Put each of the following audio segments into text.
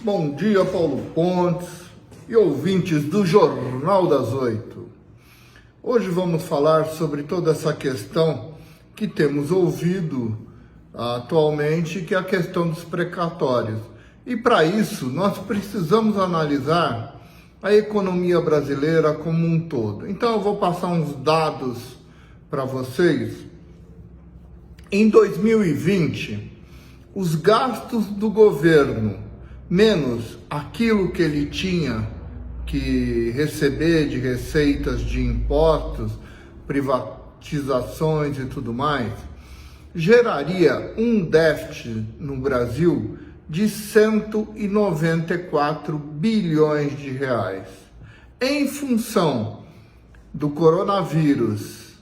Bom dia, Paulo Pontes e ouvintes do Jornal das 8. Hoje vamos falar sobre toda essa questão que temos ouvido atualmente, que é a questão dos precatórios. E para isso, nós precisamos analisar a economia brasileira como um todo. Então, eu vou passar uns dados para vocês. Em 2020, os gastos do governo, menos aquilo que ele tinha que receber de receitas de impostos, privatizações e tudo mais, geraria um déficit no Brasil de 194 bilhões de reais. Em função do coronavírus,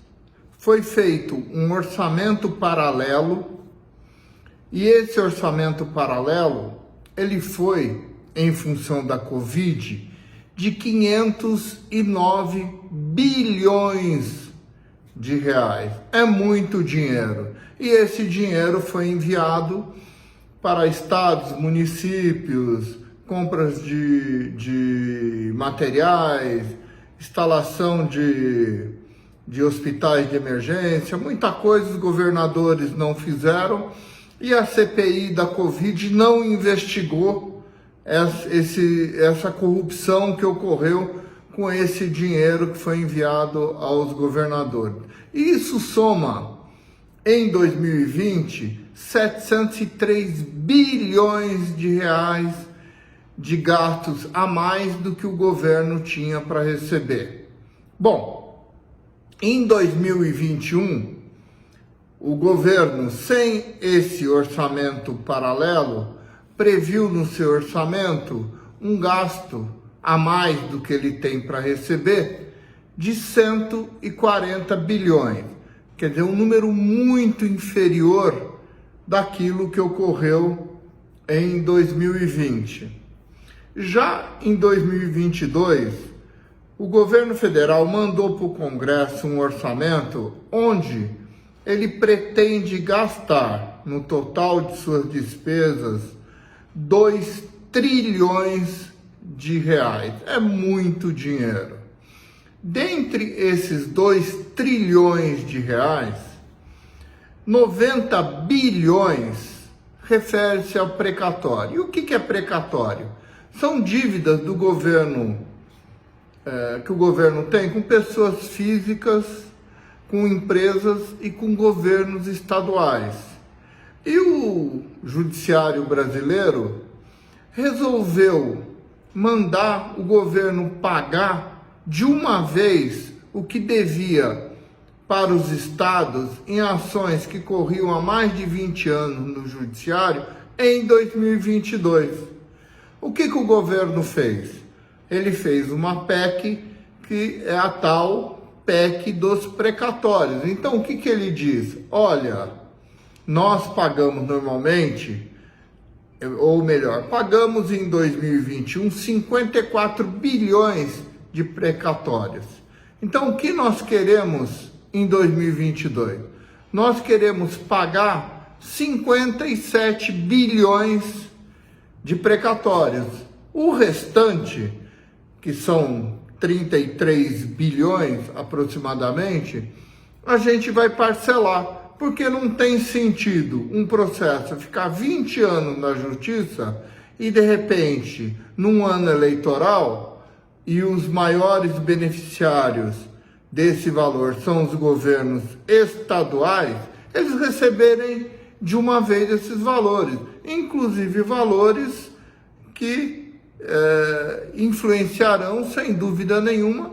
foi feito um orçamento paralelo, e esse orçamento paralelo, ele foi, em função da Covid, de 509 bilhões de reais. É muito dinheiro. E esse dinheiro foi enviado para estados, municípios, compras de materiais, instalação de hospitais de emergência, muita coisa os governadores não fizeram. E a CPI da Covid não investigou essa corrupção que ocorreu com esse dinheiro que foi enviado aos governadores. E isso soma, em 2020, 703 bilhões de reais de gastos a mais do que o governo tinha para receber. Bom, em 2021... o governo, sem esse orçamento paralelo, previu no seu orçamento um gasto a mais do que ele tem para receber de 140 bilhões. Quer dizer, um número muito inferior daquilo que ocorreu em 2020. Já em 2022, o governo federal mandou para o Congresso um orçamento onde ele pretende gastar, no total de suas despesas, 2 trilhões de reais. É muito dinheiro. Dentre esses 2 trilhões de reais, 90 bilhões refere-se ao precatório. E o que é precatório? São dívidas do governo, que o governo tem com pessoas físicas, com empresas e com governos estaduais. E o judiciário brasileiro resolveu mandar o governo pagar de uma vez o que devia para os estados em ações que corriam há mais de 20 anos no judiciário em 2022. O que o governo fez? Ele fez uma PEC que é a tal PEC dos precatórios. Então, o que ele diz? Olha, nós pagamos normalmente, ou melhor, pagamos em 2021 54 bilhões de precatórios. Então, o que nós queremos em 2022? Nós queremos pagar 57 bilhões de precatórios. O restante, que são 33 bilhões aproximadamente, a gente vai parcelar, porque não tem sentido um processo ficar 20 anos na justiça e de repente, num ano eleitoral, e os maiores beneficiários desse valor são os governos estaduais, eles receberem de uma vez esses valores, inclusive valores que influenciarão, sem dúvida nenhuma,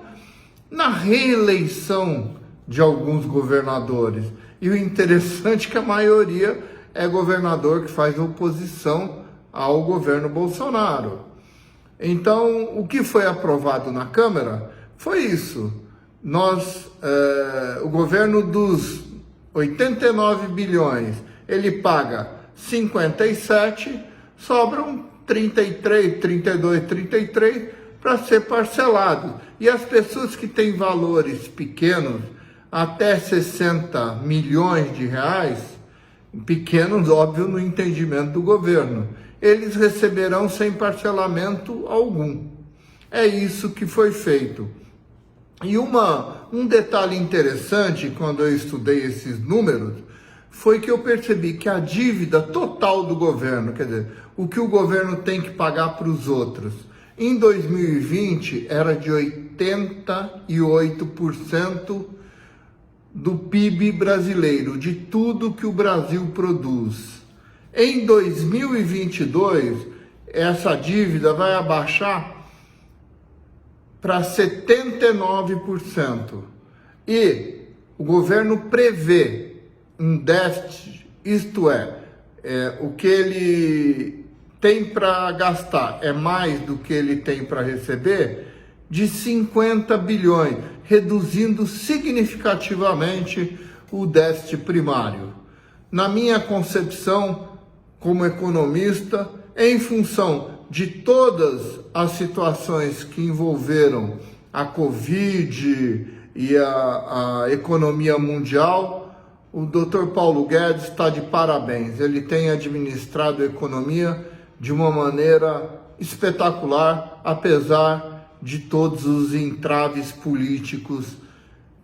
na reeleição de alguns governadores. E o interessante é que a maioria é governador que faz oposição ao governo Bolsonaro. Então, o que foi aprovado na Câmara foi isso. O governo dos 89 bilhões, ele paga 57, sobram 33, 32, 33 para ser parcelado. E as pessoas que têm valores pequenos, até 60 milhões de reais, pequenos, óbvio, no entendimento do governo, eles receberão sem parcelamento algum. É isso que foi feito. E um detalhe interessante, quando eu estudei esses números, foi que eu percebi que a dívida total do governo, quer dizer, o que o governo tem que pagar para os outros, em 2020 era de 88% do PIB brasileiro, de tudo que o Brasil produz. Em 2022, essa dívida vai abaixar para 79%. E o governo prevê um déficit, isto é, o que ele tem para gastar é mais do que ele tem para receber, de 50 bilhões, reduzindo significativamente o déficit primário. Na minha concepção, como economista, em função de todas as situações que envolveram a Covid e a economia mundial, o Dr. Paulo Guedes está de parabéns. Ele tem administrado a economia de uma maneira espetacular, apesar de todos os entraves políticos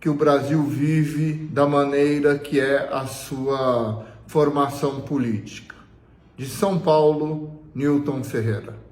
que o Brasil vive da maneira que é a sua formação política. De São Paulo, Newton Ferreira.